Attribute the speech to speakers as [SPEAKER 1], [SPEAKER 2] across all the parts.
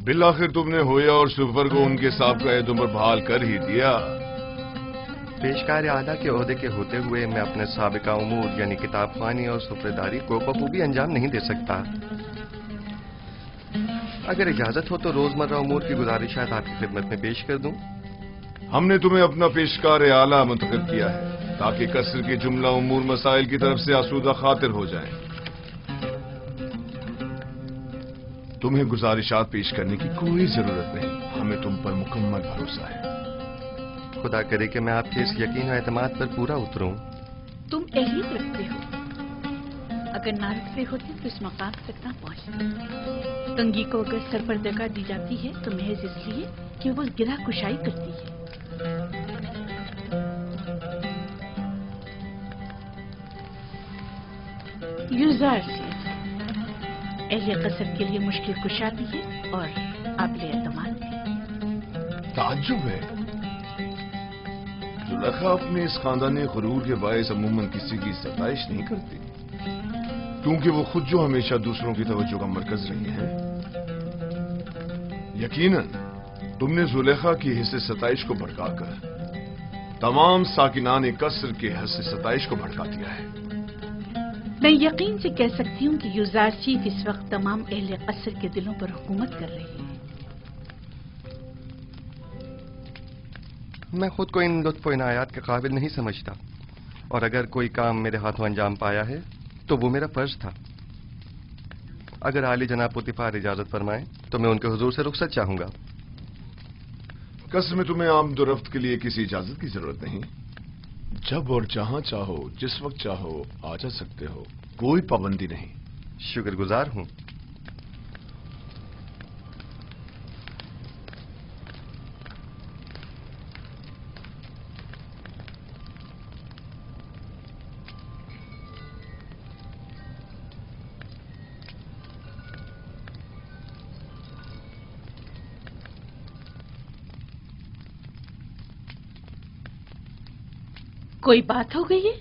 [SPEAKER 1] بالآخر تم نے ہویا اور سفر کو ان کے سابقہ عہدوں پر بحال کر ہی دیا۔
[SPEAKER 2] پیشکار اعلیٰ کے عہدے کے ہوتے ہوئے میں اپنے سابقہ امور یعنی کتاب خوانی اور سپرداری کو بخوبی انجام نہیں دے سکتا۔ اگر اجازت ہو تو روزمرہ امور کی گزارشات آپ کی خدمت میں پیش کر دوں۔
[SPEAKER 1] ہم نے تمہیں اپنا پیشکار اعلیٰ منتخب کیا ہے تاکہ قصر کے جملہ امور مسائل کی طرف سے آسودہ خاطر ہو جائیں۔ تمہیں گزارشات پیش کرنے کی کوئی ضرورت نہیں، ہمیں تم پر مکمل بھروسہ ہے۔
[SPEAKER 2] خدا کرے کہ میں آپ کے اس یقین و اعتماد پر پورا اتروں۔
[SPEAKER 3] تم اہلیت رکھتے ہو، اگر نہ رکھتے ہوتے تو اس مقام تک نہ پہنچتے۔ تنگی کو اگر سر پر جگہ دی جاتی ہے تو محض اس لیے کہ وہ گرہ کشائی کرتی ہے۔ یوزارسیف اہل قصر کے لیے مشکل کشا بھی ہے اور قابل اعتماد ہے۔
[SPEAKER 1] تعجب ہے، زلیخا اپنے اس خاندانی غرور کے باعث عموماً کسی کی ستائش نہیں کرتی، کیونکہ وہ خود جو ہمیشہ دوسروں کی توجہ کا مرکز رہی ہیں۔ یقیناً تم نے زلیخا کی حصے ستائش کو بھڑکا کر تمام ساکنان قصر کے حصے ستائش کو بھڑکا دیا ہے۔
[SPEAKER 3] میں یقین سے کہہ سکتی ہوں کہ یوزارسیف اس وقت تمام اہل قصر کے دلوں پر حکومت کر رہی ہے۔
[SPEAKER 2] میں خود کو ان لطف و عنایات کے قابل نہیں سمجھتا، اور اگر کوئی کام میرے ہاتھوں انجام پایا ہے تو وہ میرا فرض تھا۔ اگر عالی جناب پوتیفار اجازت فرمائیں تو میں ان کے حضور سے رخصت چاہوں گا۔
[SPEAKER 1] قصر میں تمہیں آمد و رفت کے لیے کسی اجازت کی ضرورت نہیں، جب اور جہاں چاہو جس وقت چاہو آ جا سکتے ہو، کوئی پابندی نہیں۔
[SPEAKER 2] شکر گزار ہوں۔
[SPEAKER 3] کوئی بات ہو گئی ہے؟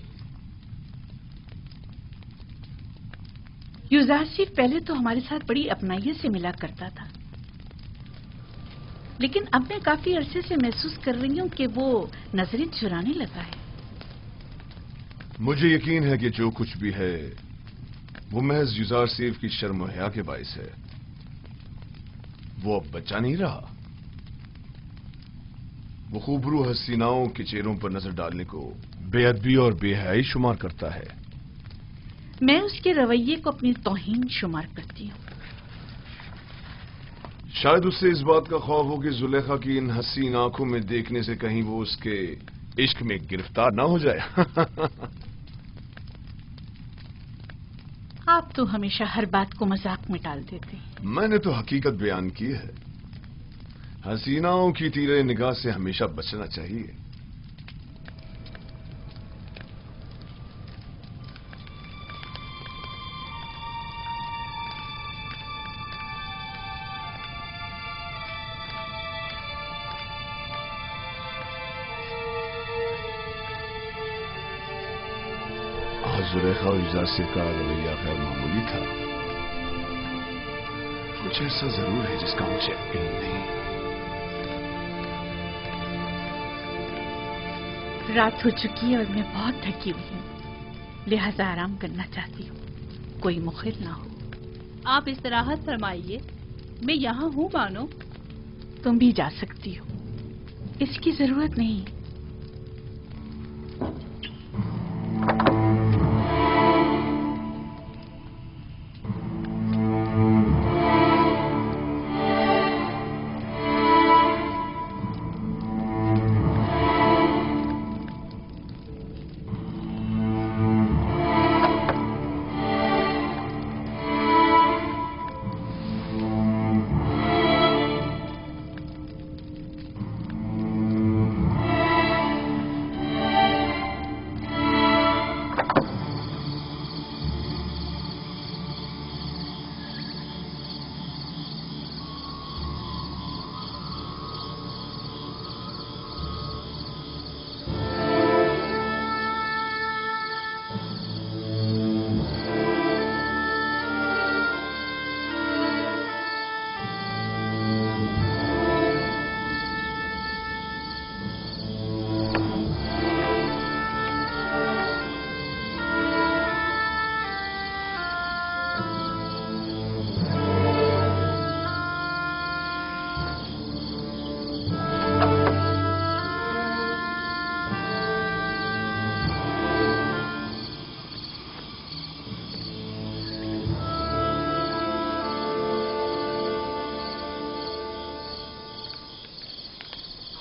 [SPEAKER 3] یوزارسیف پہلے تو ہمارے ساتھ بڑی اپنائیت سے ملا کرتا تھا، لیکن اب میں کافی عرصے سے محسوس کر رہی ہوں کہ وہ نظریں چرانے لگا ہے۔
[SPEAKER 1] مجھے یقین ہے کہ جو کچھ بھی ہے وہ محض یوزارسیف کی شرم و حیا کے باعث ہے۔ وہ اب بچہ نہیں رہا، وہ خوبرو حسیناؤں کے چہروں پر نظر ڈالنے کو بے ادبی اور بے حیائی شمار کرتا ہے۔
[SPEAKER 3] میں اس کے رویے کو اپنی توہین شمار کرتی ہوں۔
[SPEAKER 1] شاید اس سے اس بات کا خوف ہو کہ زلیخا کی ان حسین آنکھوں میں دیکھنے سے کہیں وہ اس کے عشق میں گرفتار نہ ہو جائے۔
[SPEAKER 3] آپ تو ہمیشہ ہر بات کو مذاق میں ٹال دیتے ہیں۔
[SPEAKER 1] میں نے تو حقیقت بیان کی ہے۔ حسیناؤں کی تیرے نگاہ سے ہمیشہ بچنا چاہیے۔ زلیخا اور یوزارسیف کا رویہ غیر معمولی تھا۔ کچھ ایسا ضرور ہے جس کا مجھے علم نہیں۔
[SPEAKER 3] رات ہو چکی ہے اور میں بہت تھکی ہوئی ہوں، لہذا آرام کرنا چاہتی ہوں، کوئی مخل نہ ہو۔
[SPEAKER 4] آپ استراحت فرمائیے، میں یہاں ہوں بانو۔
[SPEAKER 3] تم بھی جا سکتی ہو، اس کی ضرورت نہیں۔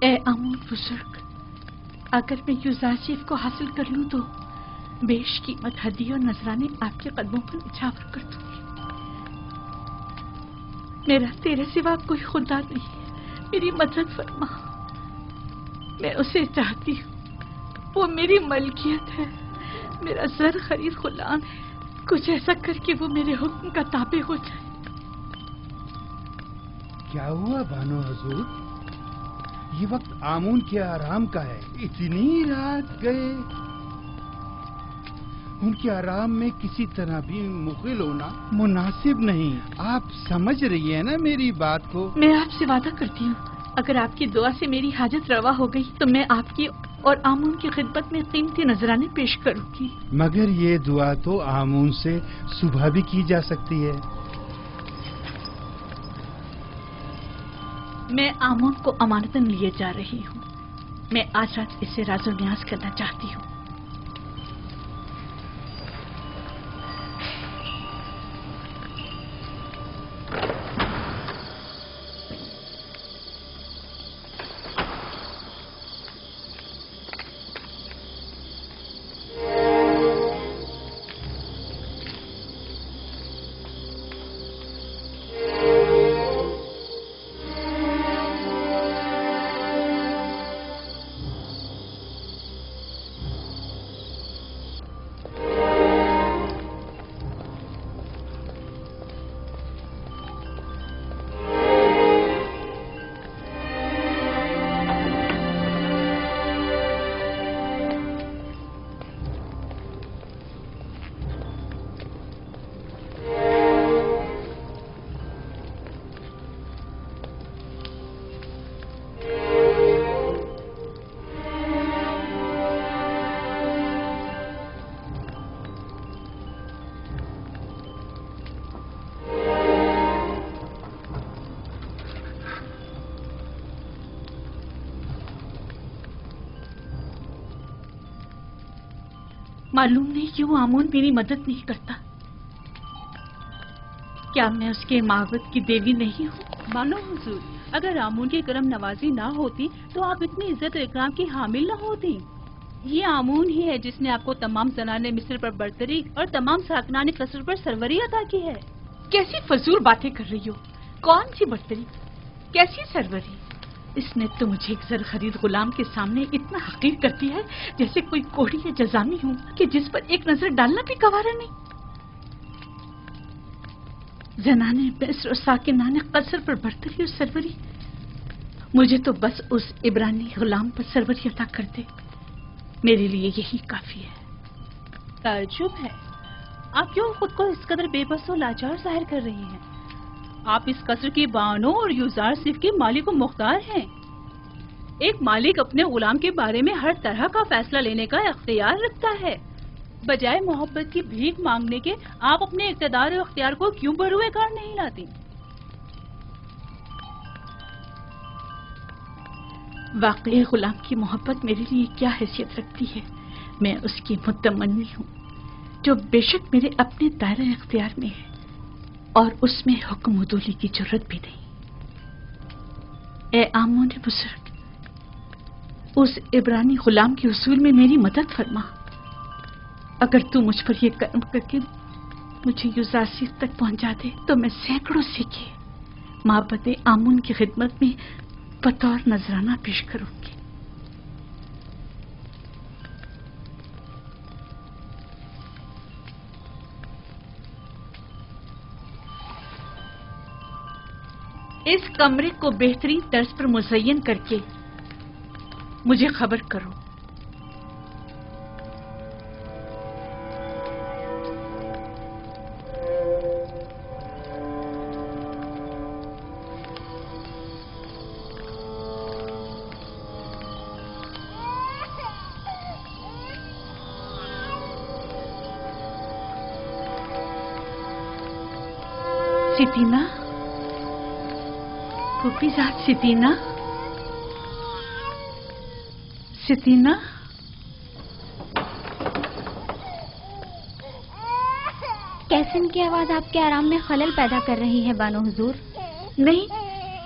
[SPEAKER 3] اے آمون بزرگ، اگر میں یوزارشیف کو حاصل کر لوں تو بیش قیمت ہدیے اور نذرانے آپ کے قدموں پر نچھاور کر دوں گی۔ میرا تیرے سوا کوئی خدا نہیں ہے، میری مدد فرما۔ میں اسے چاہتی ہوں، وہ میری ملکیت ہے، میرا زر خرید غلام ہے۔ کچھ ایسا کر کے وہ میرے حکم کا تابع ہو جائے۔
[SPEAKER 5] کیا ہوا بانو حضور؟ یہ وقت آمون کے آرام کا ہے، اتنی رات گئے۔ ان کے آرام میں کسی طرح بھی مخل ہونا مناسب نہیں۔ آپ سمجھ رہی ہیں نا میری بات کو؟
[SPEAKER 3] میں آپ سے وعدہ کرتی ہوں، اگر آپ کی دعا سے میری حاجت روا ہو گئی تو میں آپ کی اور آمون کی خدمت میں قیمتی نذرانے پیش کروں گی۔
[SPEAKER 5] مگر یہ دعا تو آمون سے صبح بھی کی جا سکتی ہے۔
[SPEAKER 3] میں آمون کو امانتاً لیے جا رہی ہوں، میں آج رات اس سے راز و نیاز کرنا چاہتی ہوں۔ معلوم نہیں کیوں آمون میری مدد نہیں کرتا۔ کیا میں اس کے معبد کی دیوی نہیں ہوں؟
[SPEAKER 4] بانو حضور، اگر آمون کی کرم نوازی نہ ہوتی تو آپ اتنی عزت و اکرام کی حامل نہ ہوتی۔ یہ آمون ہی ہے جس نے آپ کو تمام زنان مصر پر برتری اور تمام ساکنان قصر پر سروری عطا کی ہے۔
[SPEAKER 3] کیسی فضول باتیں کر رہی ہو؟ کون سی برتری، کیسی سروری؟ اس نے تو مجھے ایک زر خرید غلام کے سامنے اتنا حقیر کر دیا ہے جیسے کوئی کوڑی یا جزامی ہوں کہ جس پر ایک نظر ڈالنا بھی گوارا نہیں۔ زنان مصر اور ساکنان قصر پر برتری اور سروری، مجھے تو بس اس عبرانی غلام پر سروری عطا کر دے، میرے لیے یہی کافی ہے۔
[SPEAKER 4] تعجب ہے، آپ کیوں خود کو اس قدر بے بس و لاچار ظاہر کر رہی ہیں؟ آپ اس قصر کی بانو اور یوزارشیف کے مالک و مختار ہیں۔ ایک مالک اپنے غلام کے بارے میں ہر طرح کا فیصلہ لینے کا اختیار رکھتا ہے۔ بجائے محبت کی بھیک مانگنے کے آپ اپنے اقتدار و اختیار کو کیوں بروئے کار نہیں لاتی؟
[SPEAKER 3] واقعی غلام کی محبت میرے لیے کیا حیثیت رکھتی ہے؟ میں اس کی متمنی ہوں جو بے شک میرے اپنے دائرہ اختیار میں ہے اور اس میں حکم عدولی کی جرت بھی نہیں۔ اے آمون بزرگ، اس عبرانی غلام کے حصول میں میری مدد فرما۔ اگر تو مجھ پر یہ کرم کر کے مجھے یوزارشیف تک پہنچا دے تو میں سینکڑوں سکے معبد آمون کی خدمت میں بطور نذرانہ پیش کروں گی۔ اس کمرے کو بہترین طرز پر مزین کر کے مجھے خبر کرو۔ ستینہ، پھوپھی ذات ستینہ، ستینہ،
[SPEAKER 6] کیسن کی آواز آپ کے آرام میں خلل پیدا کر رہی ہے بانو حضور؟
[SPEAKER 3] نہیں،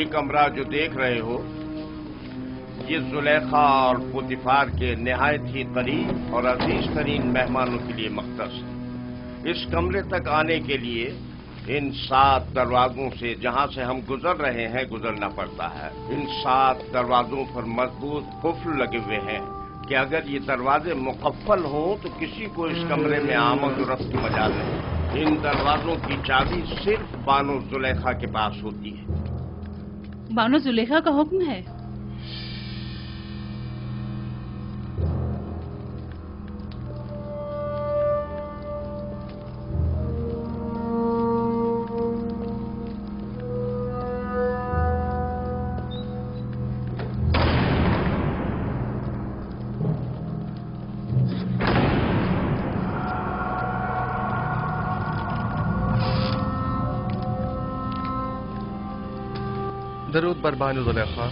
[SPEAKER 7] یہ کمرہ جو دیکھ رہے ہو یہ زلیخا اور پوتیفار کے نہایت ہی قریب اور عزیز ترین مہمانوں کے لیے مختص ہے۔ اس کمرے تک آنے کے لیے ان 7 دروازوں سے جہاں سے ہم گزر رہے ہیں گزرنا پڑتا ہے۔ ان 7 دروازوں پر مضبوط قفل لگے ہوئے ہیں کہ اگر یہ دروازے مقفل ہوں تو کسی کو اس کمرے میں آمد و رفت کی مجال نہیں۔ ان دروازوں کی چابی صرف بانو زلیخا کے پاس ہوتی ہے۔
[SPEAKER 4] بانو زلیخا کا حکم ہے؟
[SPEAKER 2] درود بر بانو زلیخا۔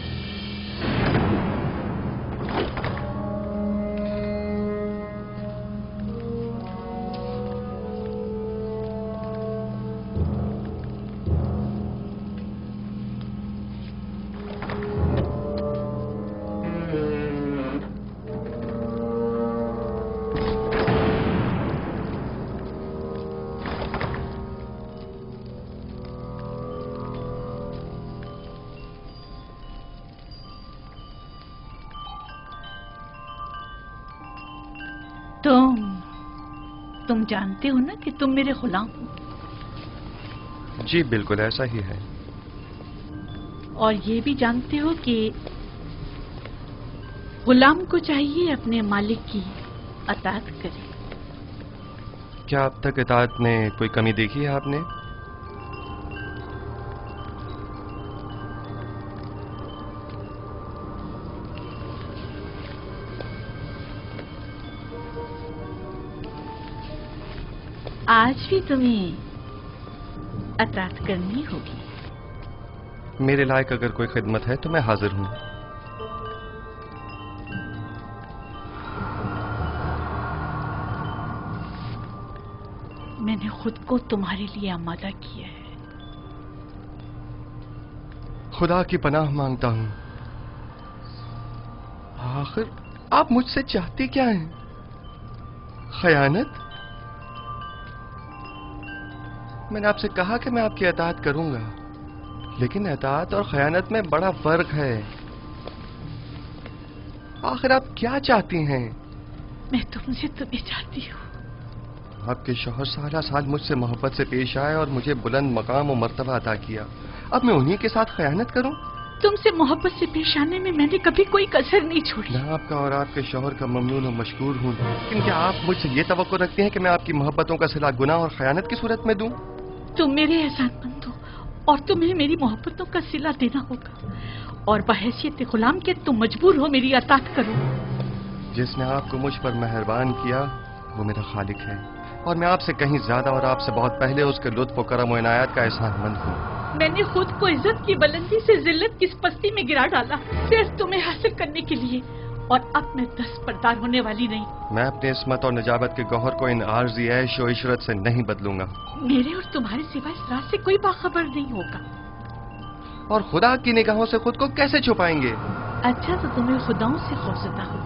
[SPEAKER 3] تم جانتے ہو نا کہ تم میرے غلام ہو؟
[SPEAKER 2] جی بالکل ایسا ہی ہے۔
[SPEAKER 3] اور یہ بھی جانتے ہو کہ غلام کو چاہیے اپنے مالک کی اطاعت کرے۔
[SPEAKER 2] کیا اب تک اطاعت میں کوئی کمی دیکھی ہے آپ نے؟
[SPEAKER 3] آج بھی تمہیں اطاعت کرنی ہوگی۔
[SPEAKER 2] میرے لائق اگر کوئی خدمت ہے تو میں حاضر ہوں۔
[SPEAKER 3] میں نے خود کو تمہارے لیے آمادہ کیا ہے۔
[SPEAKER 2] خدا کی پناہ مانگتا ہوں۔ آخر آپ مجھ سے چاہتی کیا ہیں؟ خیانت؟ میں نے آپ سے کہا کہ میں آپ کی اطاعت کروں گا، لیکن اطاعت اور خیانت میں بڑا فرق ہے۔ آخر آپ کیا چاہتی ہیں؟
[SPEAKER 3] میں تم سے تمہیں چاہتی ہوں۔
[SPEAKER 2] آپ کے شوہر سالہ سال مجھ سے محبت سے پیش آئے اور مجھے بلند مقام و مرتبہ عطا کیا، اب میں انہی کے ساتھ خیانت کروں؟
[SPEAKER 3] تم سے محبت سے پیش آنے میں میں نے کبھی کوئی کسر نہیں چھوڑی۔
[SPEAKER 2] میں آپ کا اور آپ کے شوہر کا ممنون و مشکور ہوں، لیکن کیا آپ مجھ سے یہ توقع رکھتے ہیں کہ میں آپ کی محبتوں کا صلہ گناہ اور خیانت کی صورت میں دوں؟
[SPEAKER 3] تم میرے احسان مند ہو اور تمہیں میری محبتوں کا صلہ دینا ہوگا، اور بحیثیت غلام کے تم مجبور ہو میری اطاعت کرو۔
[SPEAKER 2] جس نے آپ کو مجھ پر مہربان کیا وہ میرا خالق ہے، اور میں آپ سے کہیں زیادہ اور آپ سے بہت پہلے اس کے لطف و کرم و عنایات کا احسان مند ہوں۔
[SPEAKER 3] میں نے خود کو عزت کی بلندی سے ذلت کی پستی میں گرا ڈالا صرف تمہیں حاصل کرنے کے لیے، اور اب میں دستبردار ہونے والی نہیں۔
[SPEAKER 2] میں اپنی عصمت اور نجابت کے گوہر کو ان عارضی عیش و عشرت سے نہیں بدلوں گا۔
[SPEAKER 3] میرے اور تمہارے سوا اس راز سے کوئی باخبر نہیں ہوگا۔
[SPEAKER 2] اور خدا کی نگاہوں سے خود کو کیسے چھپائیں گے؟
[SPEAKER 3] اچھا تو تمہیں خداؤں سے خوفزدہ ہو،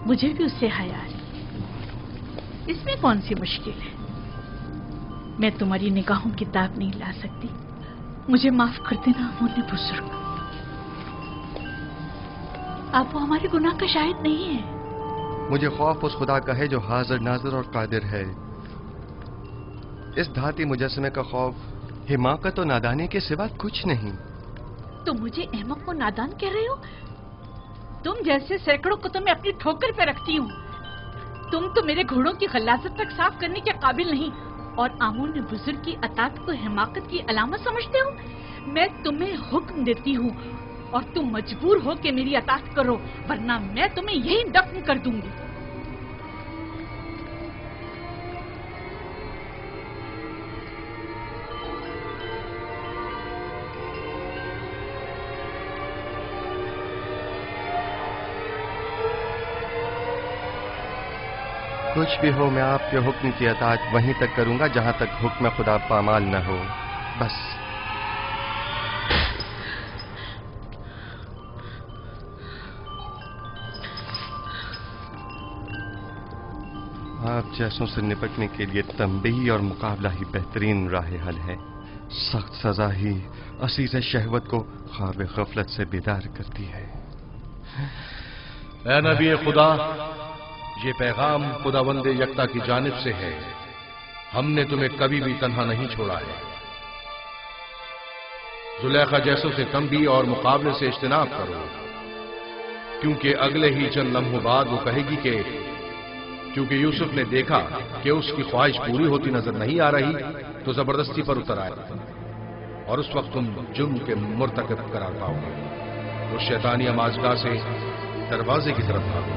[SPEAKER 3] مجھے بھی اس سے حیا ہے، اس میں کون سی مشکل ہے؟ میں تمہاری نگاہوں کی داغ نہیں لا سکتی، مجھے معاف کر دینا مجھے بزرگ، آپ وہ ہمارے گناہ کا شاہد نہیں ہے۔
[SPEAKER 2] مجھے خوف اس خدا کا ہے جو حاضر ناظر اور قادر ہے۔ اس دھاتی مجسمے کا خوف حماقت و نادانی کے سوا کچھ نہیں۔
[SPEAKER 3] تم مجھے احمق و نادان کہہ رہے ہو؟ تم جیسے سینکڑوں کو تو میں اپنی ٹھوکر پہ رکھتی ہوں، تم تو میرے گھوڑوں کی غلاظت تک صاف کرنے کے قابل نہیں، اور آمون بزرگ کی اطاعت کو حماقت کی علامت سمجھتے ہو؟ میں تمہیں حکم دیتی ہوں اور تم مجبور ہو کہ میری اطاعت کرو، ورنہ میں تمہیں یہی دفن کر دوں گی۔
[SPEAKER 2] کچھ بھی ہو میں آپ کے حکم کی اطاعت وہیں تک کروں گا جہاں تک حکم خدا پامال نہ ہو، بس۔ آپ جیسوں سے نپٹنے کے لیے تنبیہ اور مقابلہ ہی بہترین راہ حل ہے. سخت سزا ہی عزیز شہوت کو خواب غفلت سے بیدار کرتی ہے.
[SPEAKER 8] اے نبی خدا، یہ پیغام خداوند یکتا کی جانب سے ہے. ہم نے تمہیں کبھی بھی تنہا نہیں چھوڑا ہے. زلیخا جیسوں سے تنبیہ اور مقابلے سے اجتناب کرو، کیونکہ اگلے ہی چند لمحوں بعد وہ کہے گی کہ کیونکہ یوسف نے دیکھا کہ اس کی خواہش پوری ہوتی نظر نہیں آ رہی تو زبردستی پر اتر آیا، اور اس وقت تم جرم کے مرتکب قرار پاؤ گے. اس شیطانی امازگاہ سے دروازے کی طرف بھاگو.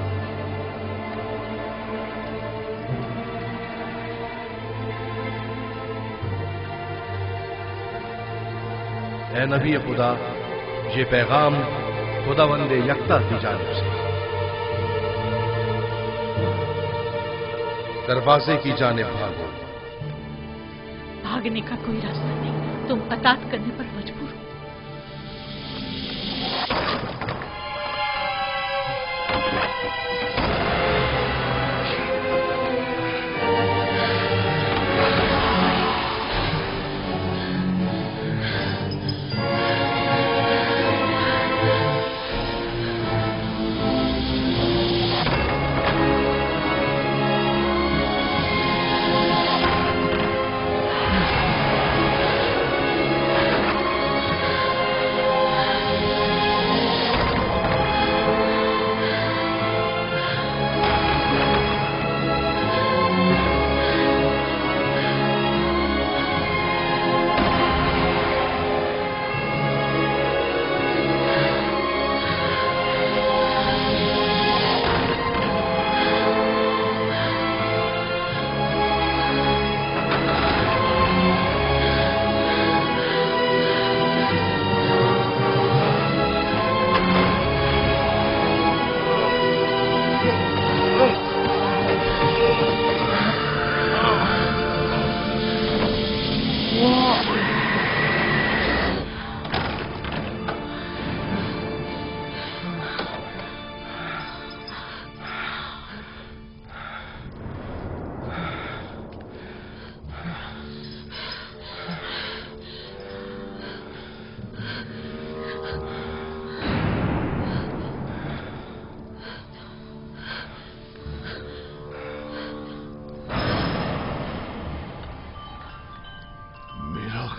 [SPEAKER 8] اے نبی خدا، یہ پیغام خداوند یکتا کی جانب سے. دروازے کی جانب بھاگو.
[SPEAKER 3] بھاگنے کا کوئی راستہ نہیں، تم اطاعت کرنے پر مجبور ہو.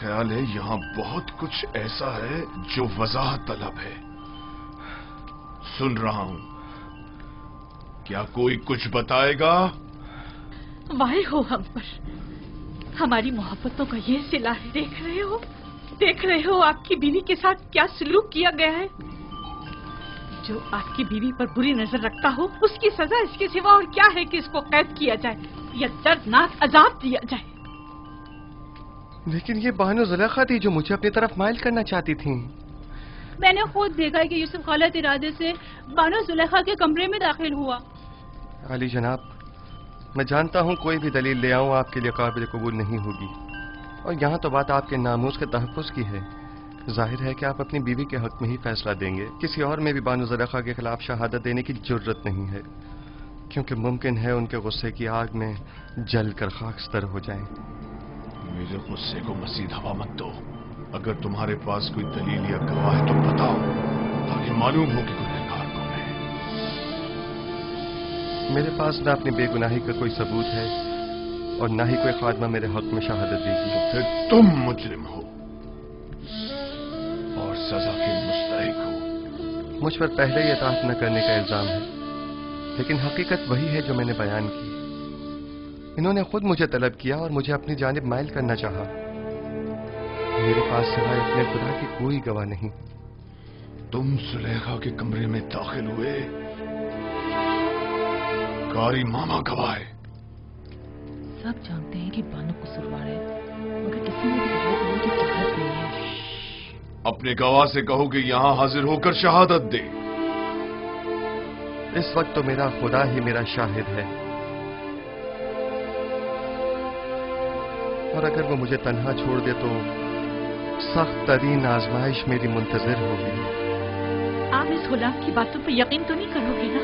[SPEAKER 1] خیال ہے یہاں بہت کچھ ایسا ہے جو وضاحت طلب ہے. سن رہا ہوں، کیا کوئی کچھ بتائے گا؟
[SPEAKER 3] واہ ہو ہم پر، ہماری محبتوں کا یہ صلہ ہے. دیکھ رہے ہو آپ کی بیوی کے ساتھ کیا سلوک کیا گیا ہے. جو آپ کی بیوی پر بری نظر رکھتا ہو اس کی سزا اس کے سوا اور کیا ہے کہ اس کو قید کیا جائے یا دردناک عذاب دیا جائے.
[SPEAKER 2] لیکن یہ بانو زلیخا تھی جو مجھے اپنی طرف مائل کرنا چاہتی تھیں.
[SPEAKER 4] میں نے خود دیکھا کہ یوسف غلط ارادے سے بانو زلیخا کے کمرے میں داخل ہوا.
[SPEAKER 2] علی جناب، میں جانتا ہوں کوئی بھی دلیل لے آؤں آپ کے لیے قابل قبول نہیں ہوگی، اور یہاں تو بات آپ کے ناموس کے تحفظ کی ہے. ظاہر ہے کہ آپ اپنی بیوی کے حق میں ہی فیصلہ دیں گے. کسی اور میں بھی بانو زلیخا کے خلاف شہادت دینے کی جرت نہیں ہے، کیونکہ ممکن ہے ان کے غصے کی آگ میں جل کر خاکستر ہو جائیں.
[SPEAKER 1] میرے غصے کو مزید ہوا مت دو. اگر تمہارے پاس کوئی دلیل یا گواہ ہے تو بتاؤ، تاکہ معلوم ہو کہ گنہگار کون ہے.
[SPEAKER 2] میرے پاس نہ اپنی بے گناہی کا کوئی ثبوت ہے اور نہ ہی کوئی خادمہ میرے حق میں شہادت دے گی.
[SPEAKER 1] پھر تم مجرم ہو اور سزا کے مستحق ہو.
[SPEAKER 2] مجھ پر پہلے ہی اطاعت نہ کرنے کا الزام ہے، لیکن حقیقت وہی ہے جو میں نے بیان کی. انہوں نے خود مجھے طلب کیا اور مجھے اپنی جانب مائل کرنا چاہا. میرے پاس سوائے اپنے خدا کی کوئی گواہ نہیں.
[SPEAKER 1] تم زلیخا کے کمرے میں داخل ہوئے، کاری ماما گواہ ہے.
[SPEAKER 9] سب جانتے ہیں کہ بانو قصوروار ہے، مگر کسی نے بھی گواہ دینے کی ضرورت نہیں ہے.
[SPEAKER 1] اپنے گواہ سے کہو کہ یہاں حاضر ہو کر شہادت دے.
[SPEAKER 2] اس وقت تو میرا خدا ہی میرا شاہد ہے، اور اگر وہ مجھے تنہا چھوڑ دے تو سخت ترین آزمائش میری منتظر ہوگی.
[SPEAKER 3] آپ اس غلام کی باتوں پر یقین تو نہیں کرو گے نا؟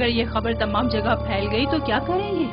[SPEAKER 4] اگر یہ خبر تمام جگہ پھیل گئی تو کیا کریں گے؟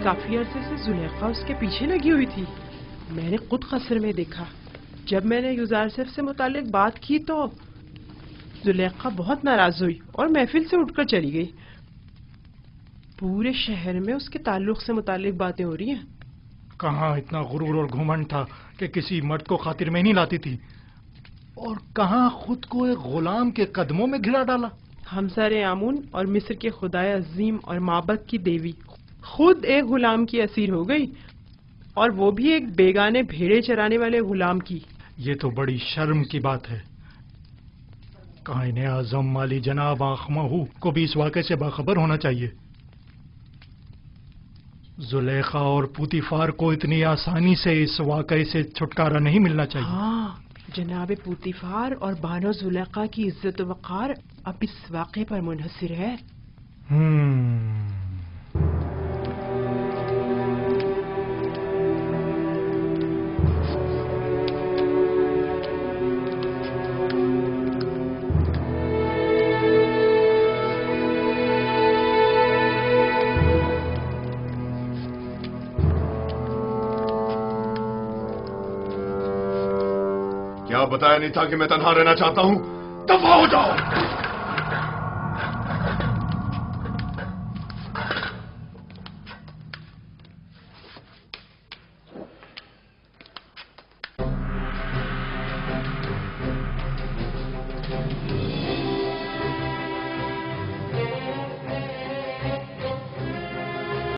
[SPEAKER 10] کافی عرصے سے زلیخا اس کے پیچھے لگی ہوئی تھی. میں نے خود قصر میں دیکھا. جب میں نے یوزارسف سے متعلق بات کی تو زلیخا بہت ناراض ہوئی اور محفل سے اٹھ کر چلی گئی. پورے شہر میں اس کے تعلق سے متعلق باتیں ہو رہی ہیں.
[SPEAKER 11] کہاں اتنا غرور اور گھمنڈ تھا کہ کسی مرد کو خاطر میں نہیں لاتی تھی، اور کہاں خود کو ایک غلام کے قدموں میں گھرا ڈالا.
[SPEAKER 10] ہمسر آمون اور مصر کے خدائے عظیم اور معبد کی دیوی خود ایک غلام کی اسیر ہو گئی، اور وہ بھی ایک بیگانے بھیڑے چرانے والے غلام کی.
[SPEAKER 11] یہ تو بڑی شرم کی بات ہے. قائن اعظم مالی جناب آخمہو کو بھی اس واقعے سے باخبر ہونا چاہیے. زلیخا اور پوتیفار کو اتنی آسانی سے اس واقعے سے چھٹکارا نہیں ملنا چاہیے.
[SPEAKER 10] ہاں، جناب پوتیفار اور بانو زلیخا کی عزت و وقار اب اس واقعے پر منحصر ہے.
[SPEAKER 1] کیا بتایا نہیں تھا کہ میں تنہا رہنا چاہتا ہوں؟ دفع ہو جاؤ.